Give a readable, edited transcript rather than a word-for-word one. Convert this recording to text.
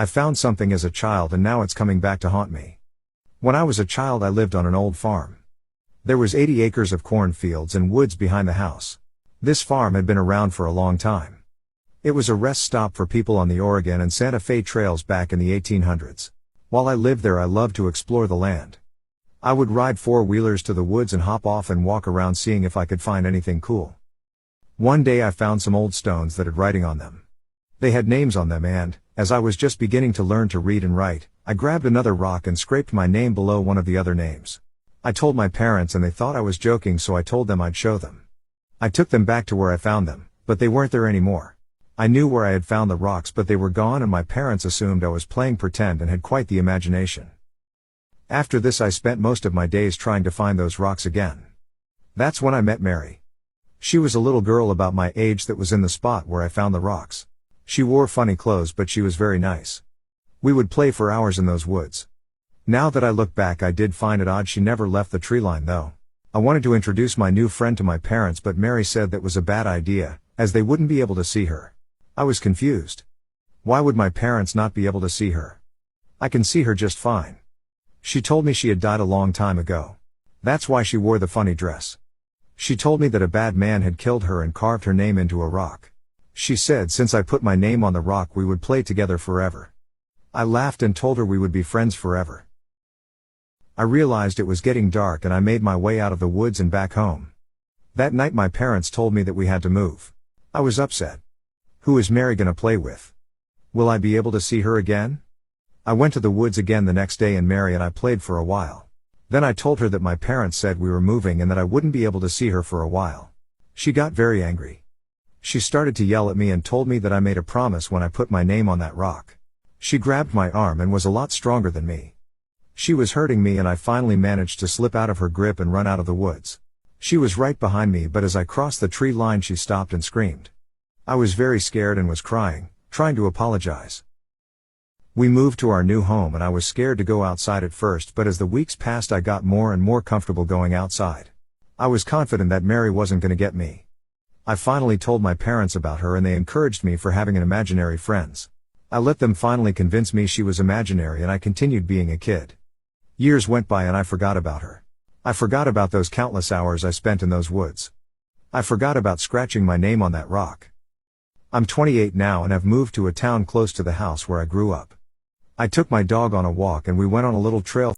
I found something as a child and now it's coming back to haunt me. When I was a child I lived on an old farm. There was 80 acres of cornfields and woods behind the house. This farm had been around for a long time. It was a rest stop for people on the Oregon and Santa Fe trails back in the 1800s. While I lived there I loved to explore the land. I would ride four-wheelers to the woods and hop off and walk around seeing if I could find anything cool. One day I found some old stones that had writing on them. They had names on them and, as I was just beginning to learn to read and write, I grabbed another rock and scraped my name below one of the other names. I told my parents and they thought I was joking, so I told them I'd show them. I took them back to where I found them, but they weren't there anymore. I knew where I had found the rocks but they were gone and my parents assumed I was playing pretend and had quite the imagination. After this I spent most of my days trying to find those rocks again. That's when I met Mary. She was a little girl about my age that was in the spot where I found the rocks. She wore funny clothes but she was very nice. We would play for hours in those woods. Now that I look back I did find it odd she never left the tree line though. I wanted to introduce my new friend to my parents but Mary said that was a bad idea, as they wouldn't be able to see her. I was confused. Why would my parents not be able to see her? I can see her just fine. She told me she had died a long time ago. That's why she wore the funny dress. She told me that a bad man had killed her and carved her name into a rock. She said since I put my name on the rock we would play together forever. I laughed and told her we would be friends forever. I realized it was getting dark and I made my way out of the woods and back home. That night my parents told me that we had to move. I was upset. Who is Mary gonna play with? Will I be able to see her again? I went to the woods again the next day and Mary and I played for a while. Then I told her that my parents said we were moving and that I wouldn't be able to see her for a while. She got very angry. She started to yell at me and told me that I made a promise when I put my name on that rock. She grabbed my arm and was a lot stronger than me. She was hurting me and I finally managed to slip out of her grip and run out of the woods. She was right behind me but as I crossed the tree line she stopped and screamed. I was very scared and was crying, trying to apologize. We moved to our new home and I was scared to go outside at first but as the weeks passed I got more and more comfortable going outside. I was confident that Mary wasn't gonna get me. I finally told my parents about her and they encouraged me for having an imaginary friends. I let them finally convince me she was imaginary and I continued being a kid. Years went by and I forgot about her. I forgot about those countless hours I spent in those woods. I forgot about scratching my name on that rock. I'm 28 now and have moved to a town close to the house where I grew up. I took my dog on a walk and we went on a little trail